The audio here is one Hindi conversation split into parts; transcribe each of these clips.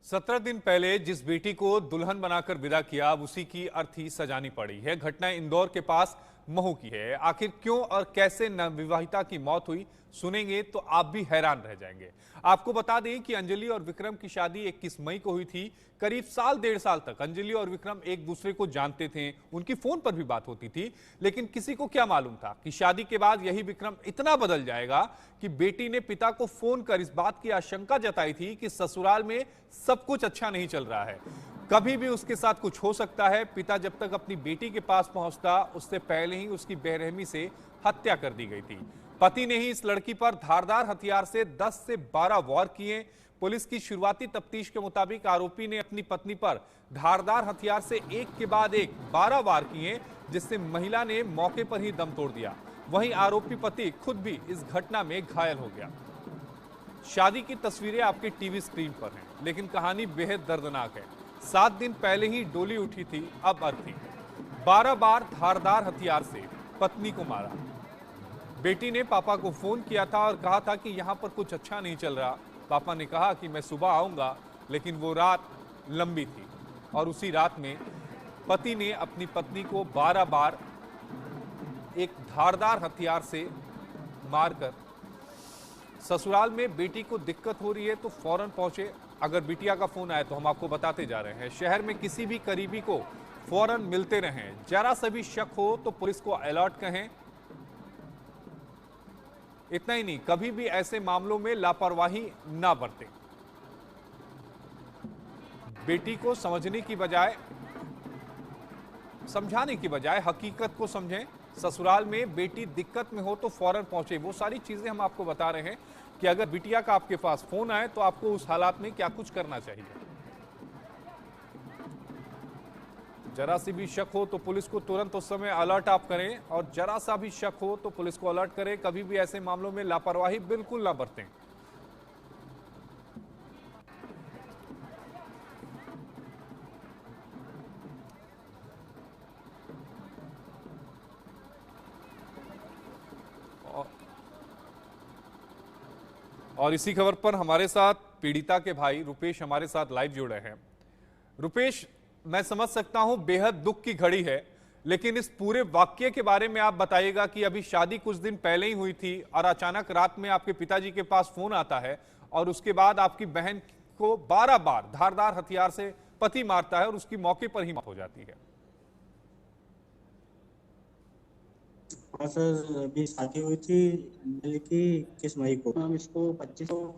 17 दिन पहले जिस बेटी को दुल्हन बनाकर विदा किया, अब उसी की अर्थी सजानी पड़ी है। घटना इंदौर के पास महू की है। आखिर क्यों और कैसे नवविवाहिता की मौत हुई, सुनेंगे तो आप भी हैरान रह जाएंगे। आपको बता दें कि अंजलि और विक्रम की शादी 21 मई को हुई थी। करीब साल डेढ़ साल तक अंजलि और विक्रम एक दूसरे को जानते थे, उनकी फोन पर भी बात होती थी। लेकिन किसी को क्या मालूम था कि शादी के बाद यही विक्रम इतना बदल जाएगा कि बेटी ने पिता को फोन कर इस बात की आशंका जताई थी कि ससुराल में सब कुछ अच्छा नहीं चल रहा है, कभी भी उसके साथ कुछ हो सकता है। पिता जब तक अपनी बेटी के पास पहुंचता, उससे पहले ही उसकी बेरहमी से हत्या कर दी गई थी। पति ने ही इस लड़की पर धारदार हथियार से 10 से 12 वार किए। पुलिस की शुरुआती तफ्तीश के मुताबिक आरोपी ने अपनी पत्नी पर धारदार हथियार से एक के बाद एक 12 वार किए, जिससे महिला ने मौके पर ही दम तोड़ दिया। वहीं आरोपी पति खुद भी इस घटना में घायल हो गया। शादी की तस्वीरें आपके टीवी स्क्रीन पर हैं, लेकिन कहानी बेहद दर्दनाक है। 7 दिन पहले ही डोली उठी थी, अब अर्थी। 12 बार धारदार हथियार से पत्नी को मारा। बेटी ने पापा को फोन किया था और कहा था कि यहां पर कुछ अच्छा नहीं चल रहा। पापा ने कहा कि मैं सुबह आऊंगा, लेकिन वो रात लंबी थी और उसी रात में पति ने अपनी पत्नी को 12 बार एक धारदार हथियार से मारकर, ससुराल में बेटी को दिक्कत हो रही है तो फौरन पहुंचे। अगर बिटिया का फोन आए तो हम आपको बताते जा रहे हैं। शहर में किसी भी करीबी को फौरन मिलते रहें। जरा सा भी शक हो तो पुलिस को अलर्ट कहें। इतना ही नहीं, कभी भी ऐसे मामलों में लापरवाही ना बरतें। बेटी को समझने की बजाय, समझाने की बजाय हकीकत को समझें। ससुराल में बेटी दिक्कत में हो तो फौरन पहुंचे। वो सारी चीजें हम आपको बता रहे हैं कि अगर बिटिया का आपके पास फोन आए तो आपको उस हालात में क्या कुछ करना चाहिए। जरा सी भी शक हो तो पुलिस को तुरंत उस समय अलर्ट आप करें, और जरा सा भी शक हो तो पुलिस को अलर्ट करें। कभी भी ऐसे मामलों में लापरवाही बिल्कुल ना बरतें। और इसी खबर पर हमारे साथ पीड़िता के भाई रुपेश हमारे साथ लाइव जुड़े हैं। रुपेश, मैं समझ सकता हूं बेहद दुख की घड़ी है, लेकिन इस पूरे वाक्य के बारे में आप बताइएगा कि अभी शादी कुछ दिन पहले ही हुई थी और अचानक रात में आपके पिताजी के पास फोन आता है और उसके बाद आपकी बहन को 12 बार धारदार हथियार से पति मारता है और उसकी मौके पर ही मौत हो जाती है। हाँ सर, अभी शादी हुई थी अंजलि की 21 मई को। हम इसको 25 को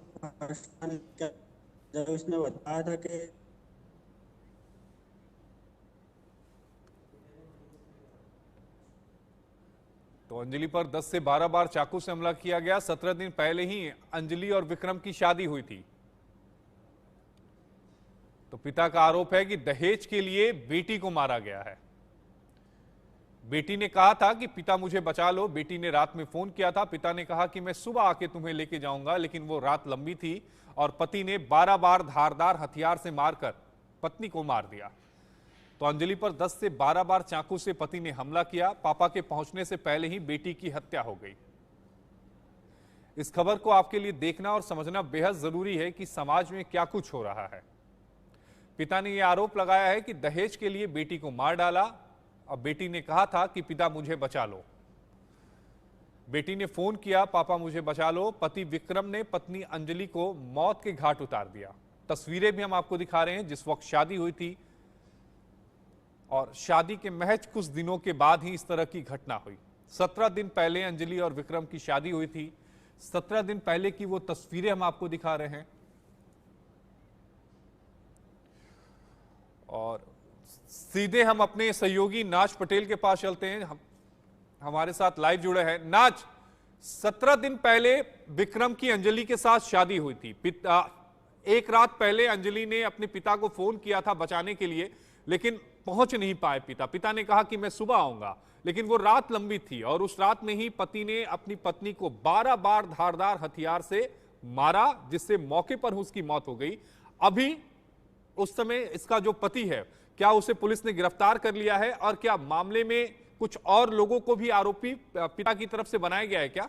जब इसने बताया था कि तो अंजलि पर 10 से 12 बार चाकू से हमला किया गया। 17 दिन पहले ही अंजलि और विक्रम की शादी हुई थी। तो पिता का आरोप है कि दहेज के लिए बेटी को मारा गया है। बेटी ने कहा था कि पिता मुझे बचा लो। बेटी ने रात में फोन किया था। पिता ने कहा कि मैं सुबह आके तुम्हें लेके जाऊंगा, लेकिन वो रात लंबी थी और पति ने 12 बार धारदार हथियार से मारकर पत्नी को मार दिया। तो अंजलि पर 10 से 12 बार चाकू से पति ने हमला किया। पापा के पहुंचने से पहले ही बेटी की हत्या हो गई। इस खबर को आपके लिए देखना और समझना बेहद जरूरी है कि समाज में क्या कुछ हो रहा है। पिता ने यह आरोप लगाया है कि दहेज के लिए बेटी को मार डाला और बेटी ने कहा था कि पिता मुझे बचा लो। बेटी ने फोन किया, पापा मुझे बचा लो। पति विक्रम ने पत्नी अंजलि को मौत के घाट उतार दिया। तस्वीरें भी हम आपको दिखा रहे हैं जिस वक्त शादी हुई थी, और शादी के महज कुछ दिनों के बाद ही इस तरह की घटना हुई। 17 दिन पहले अंजलि और विक्रम की शादी हुई थी। 17 दिन पहले की वो तस्वीरें हम आपको दिखा रहे हैं। और सीधे हम अपने सहयोगी नाज पटेल के पास चलते हैं। हमारे साथ लाइव जुड़े हैं नाज। 17 दिन पहले विक्रम की अंजलि के साथ शादी हुई थी। एक रात पहले अंजलि ने अपने पिता को फोन किया था बचाने के लिए, लेकिन पहुंच नहीं पाए पिता ने कहा कि मैं सुबह आऊंगा, लेकिन वो रात लंबी थी और उस रात में ही पति ने अपनी पत्नी को 12 बार धारदार हथियार से मारा, जिससे मौके पर उसकी मौत हो गई। अभी उस समय इसका जो पति है, क्या उसे पुलिस ने गिरफ्तार कर लिया है और क्या मामले में कुछ और लोगों को भी आरोपी पिता की तरफ से बनाया गया है क्या?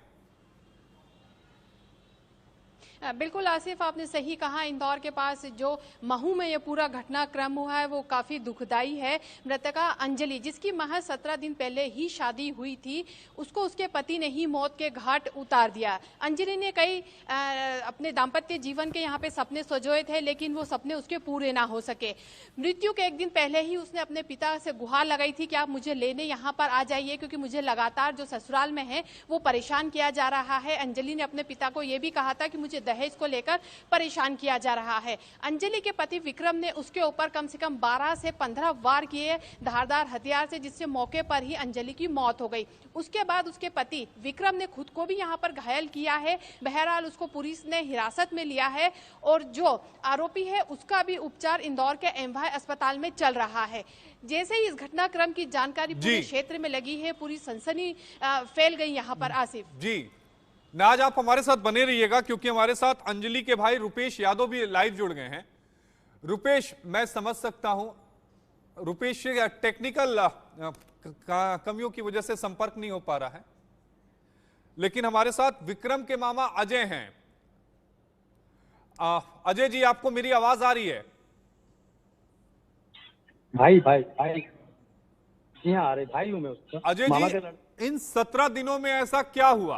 बिल्कुल आसिफ, आपने सही कहा। इंदौर के पास जो महू में ये पूरा घटनाक्रम हुआ है वो काफी दुखदाई है। मृतका अंजलि, जिसकी महज 17 दिन पहले ही शादी हुई थी, उसको उसके पति ने ही मौत के घाट उतार दिया। अंजलि ने कई अपने दाम्पत्य जीवन के यहाँ पे सपने सजोए थे, लेकिन वो सपने उसके पूरे ना हो सके। मृत्यु के एक दिन पहले ही उसने अपने पिता से गुहार लगाई थी कि आप मुझे लेने यहाँ पर आ जाइए, क्योंकि मुझे लगातार जो ससुराल में है वो परेशान किया जा रहा है। अंजलि ने अपने पिता को ये भी कहा था कि मुझे दहेज को लेकर परेशान किया जा रहा है। अंजलि के पति विक्रम ने उसके ऊपर कम से कम 12 से 15 वार किए धारदार हथियार से, जिससे मौके पर ही अंजलि की मौत हो गई। उसके बाद उसके पति विक्रम ने खुद को भी यहां पर घायल किया है। बहरहाल उसको पुलिस ने हिरासत में लिया है और जो आरोपी है उसका भी उपचार इंदौर के एमवाय अस्पताल में चल रहा है। जैसे ही इस घटनाक्रम की जानकारी पूरे क्षेत्र में लगी है, पूरी सनसनी फैल गई यहां पर। आसिफ जी, नाज आप हमारे साथ बने रहिएगा, क्योंकि हमारे साथ अंजलि के भाई रुपेश यादव भी लाइव जुड़ गए हैं। रुपेश, मैं समझ सकता हूं रुपेश टेक्निकल कमियों की वजह से संपर्क नहीं हो पा रहा है, लेकिन हमारे साथ विक्रम के मामा अजय हैं। अजय जी, आपको मेरी आवाज आ रही है? भाई भाई भाई जी हाँ, आ रहे भाई हूँ मैं उसका। अजय जी, इन 17 दिनों में ऐसा क्या हुआ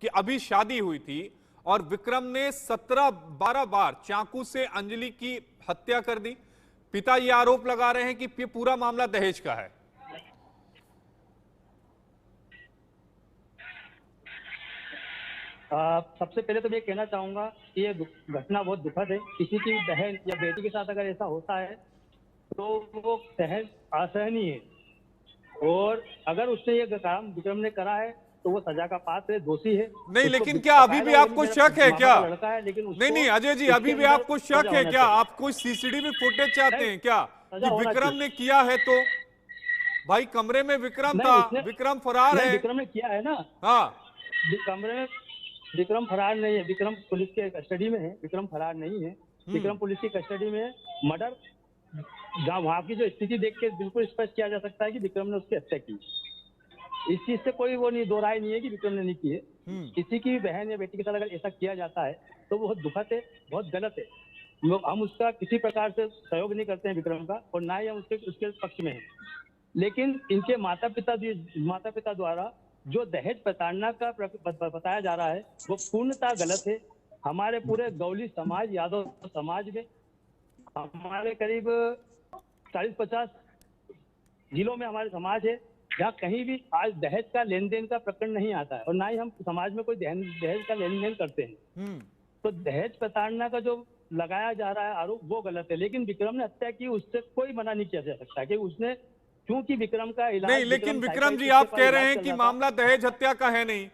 कि अभी शादी हुई थी और विक्रम ने 17-12 बार चाकू से अंजलि की हत्या कर दी? पिता ये आरोप लगा रहे हैं कि ये पूरा मामला दहेज का है। सबसे पहले तो मैं कहना चाहूंगा कि ये घटना बहुत दुखद है। किसी की बहन या बेटी के साथ अगर ऐसा होता है तो वो सहज असहनीय है, और अगर उसने ये काम विक्रम ने करा है तो वो सजा का पात्र है, दोषी है। नहीं, लेकिन क्या अभी भी आपको शक है क्या? लड़का है, लेकिन नहीं अजय जी, अभी भी आपको शक है क्या? आप कोई सीसीटीवी फुटेज चाहते हैं क्या कि विक्रम ने किया है? तो भाई कमरे में विक्रम था, विक्रम फरार है। विक्रम ने किया है ना। हाँ, कमरे में विक्रम फरार नहीं है, विक्रम पुलिस के कस्टडी में है। विक्रम फरार नहीं है, विक्रम पुलिस की कस्टडी में है। मर्डर जहाँ वहां की जो स्थिति देख के बिल्कुल स्पष्ट किया जा सकता है कि विक्रम ने उसकी हत्या की। इस चीज से कोई वो नहीं, दो राय नहीं है कि विक्रम ने नहीं की है। किसी की बहन या बेटी के साथ अगर ऐसा किया जाता है तो बहुत दुखद है, बहुत गलत है। हम उसका किसी प्रकार से सहयोग नहीं करते हैं विक्रम का, और ना ही हम उसके पक्ष में हैं। लेकिन इनके माता पिता द्वारा जो दहेज प्रताड़ना का बताया जा रहा है वो पूर्णतः गलत है। हमारे पूरे गौली समाज, यादव समाज में हमारे करीब 40-50 जिलों में हमारे समाज है जहाँ कहीं भी आज दहेज का लेन देन का प्रकरण नहीं आता है, और ना ही हम समाज में कोई दहेज का लेन देन करते हैं। तो दहेज प्रताड़ना का जो लगाया जा रहा है आरोप वो गलत है। लेकिन विक्रम ने हत्या की, उससे कोई मना नहीं किया जा सकता कि उसने, क्योंकि विक्रम का इलाज नहीं, लेकिन विक्रम जी आप कह रहे हैं कि मामला दहेज हत्या का है नहीं।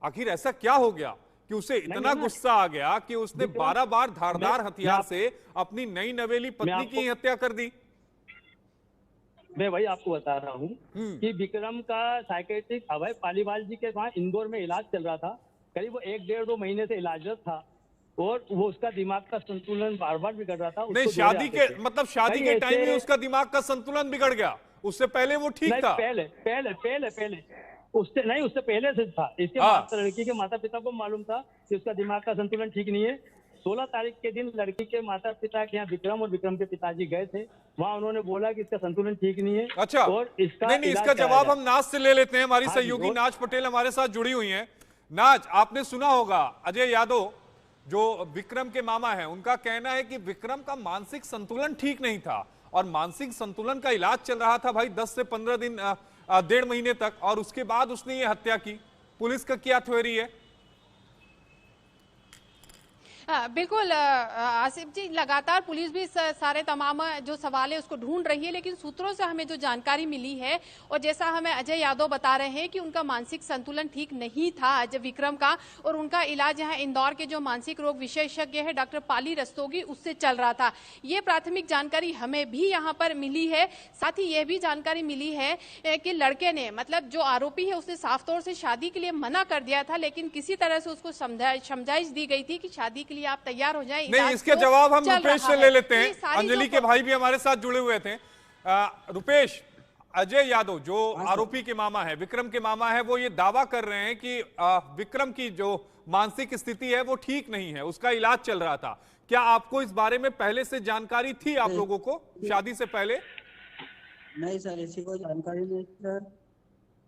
आखिर ऐसा क्या हो गया कि उसे इतना गुस्सा आ गया कि उसने 12 बार धारदार हथियार से अपनी नई नवेली पत्नी की हत्या कर दी? मैं वही आपको बता रहा हूँ कि विक्रम का साइकेट्रिक अभय पालीवाल जी के वहाँ इंदौर में इलाज चल रहा था। करीब वो 1-1.5-2 महीने से इलाजरत था, और वो उसका दिमाग का संतुलन बार बार बिगड़ रहा था। नहीं, शादी के मतलब शादी के टाइम में उसका दिमाग का संतुलन बिगड़ गया, उससे पहले वो ठीक था? पहले उससे नहीं, उससे पहले से था। इसके लड़की के माता पिता को मालूम था कि उसका दिमाग का संतुलन ठीक नहीं है। 16 तारीख के दिन लड़की के माता पिता के यहाँ विक्रम और विक्रम के पिताजी गए थे। वहाँ उन्होंने बोला कि इसका संतुलन ठीक नहीं है। अच्छा, और इसका जवाब हम नाज से ले लेते हैं। हमारी सहयोगी नाज पटेल हमारे साथ जुड़ी हुई हैं। नाज, आपने सुना होगा अजय यादव जो विक्रम के मामा हैं, उनका कहना है कि विक्रम का मानसिक संतुलन ठीक नहीं था, और मानसिक संतुलन का इलाज चल रहा था भाई 10 से 15 दिन 1.5 महीने तक, और उसके बाद उसने ये हत्या की। पुलिस का क्या थ्योरी है? बिल्कुल आसिफ जी, लगातार पुलिस भी सारे तमाम जो सवाल है उसको ढूंढ रही है, लेकिन सूत्रों से हमें जो जानकारी मिली है और जैसा हमें अजय यादव बता रहे हैं कि उनका मानसिक संतुलन ठीक नहीं था अजय विक्रम का, और उनका इलाज यहाँ इंदौर के जो मानसिक रोग विशेषज्ञ है डॉक्टर पाली रस्तोगी उससे चल रहा था। ये प्राथमिक जानकारी हमें भी यहाँ पर मिली है। साथ ही यह भी जानकारी मिली है कि लड़के ने, मतलब जो आरोपी है, उसने साफ तौर से शादी के लिए मना कर दिया था, लेकिन किसी तरह से उसको समझाइश दी गई थी कि शादी के लिए आप तैयार हो जाएं। नहीं, इसके जवाब हम रुपेश से ले लेते हैं। अंजलि के भाई भी हमारे साथ जुड़े हुए थे। रुपेश, अजय यादव जो आरोपी के मामा है, विक्रम के मामा है, वो ये दावा कर रहे हैं कि विक्रम की जो मानसिक स्थिति है वो ठीक नहीं है, उसका इलाज चल रहा था। क्या आपको इस बारे में पहले से जानकारी थी आप लोगों को शादी से पहले? नहीं सर, ऐसी कोई जानकारी नहीं सर,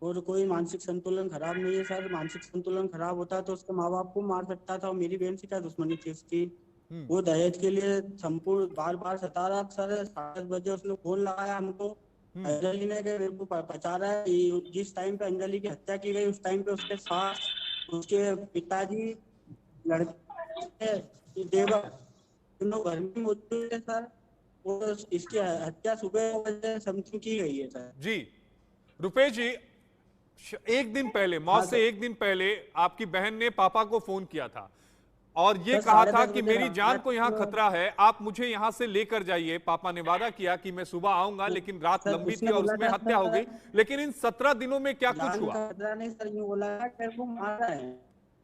और कोई मानसिक संतुलन खराब नहीं है सर। मानसिक संतुलन खराब होता तो उसके माँ बाप को मार सकता था, और मेरी बहन से क्या दुश्मनी थी उसकी। वो दहेज के लिए संपूर्ण बार बार सता रहा सर। 7 बजे उसने फोन लगाया हमको, अंजलि ने, कि मेरे को बचा रहा है। जिस टाइम पे अंजलि की हत्या की गई उस टाइम पे उसके सास, उसके पिताजी, लड़के, देवर तीनों घर में मौजूद है सर। और इसकी हत्या सुबह बजे समथिंग की गई है सर। जी रुपेश जी, एक दिन पहले, मौत से एक दिन पहले आपकी बहन ने पापा को फोन किया था और ये कहा था कि मेरी जान को यहाँ खतरा है, आप मुझे यहाँ से लेकर जाइए। पापा ने वादा किया कि मैं सुबह आऊंगा, लेकिन रात लंबी थी और उसमें हत्या हो गई। लेकिन इन 17 दिनों में क्या कुछ हुआ? खतरा नहीं सर, यूँ बोला है कि वो मारा है,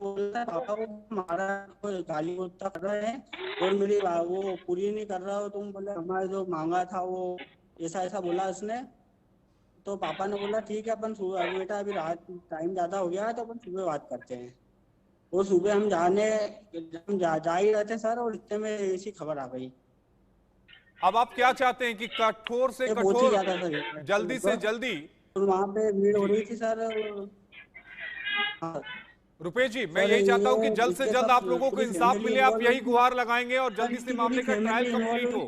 बोलता पापा को मारा, गाली बोलता कर रहे हैं और मेरी वो पूरी नहीं कर रहा हो तुम। बोले हमारे जो मांगा था वो, ऐसा ऐसा बोला उसने। तो पापा ने बोला ठीक है अपन सुबह, बेटा अभी रात टाइम ज्यादा हो गया है तो अपन सुबह बात करते हैं। वो सुबह हम जा ही रहे थे सर, और इतने में ऐसी खबर आ गई। अब आप क्या चाहते हैं कि कठोर से बहुत ही कठोर, ज्यादा सर, जल्दी से जल्दी? और वहाँ पे भीड़ हो रही थी सर। हाँ। रुपेश जी, मैं यही चाहता हूं कि जल्द से जल्द आप लोगों को इंसाफ मिले, आप यही गुहार लगाएंगे और जल्दी से मामले का ट्रायल कंप्लीट हो।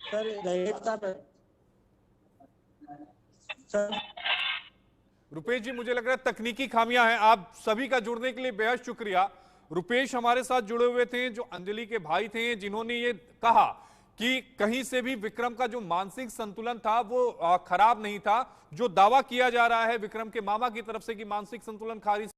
सर दहेज का सर, रुपेश जी, मुझे लग रहा है तकनीकी खामियां हैं। आप सभी का जुड़ने के लिए बेहद शुक्रिया। रुपेश हमारे साथ जुड़े हुए थे, जो अंजलि के भाई थे, जिन्होंने ये कहा कि कहीं से भी विक्रम का जो मानसिक संतुलन था वो खराब नहीं था। जो दावा किया जा रहा है विक्रम के मामा की तरफ से कि मानसिक संतुलन खारिज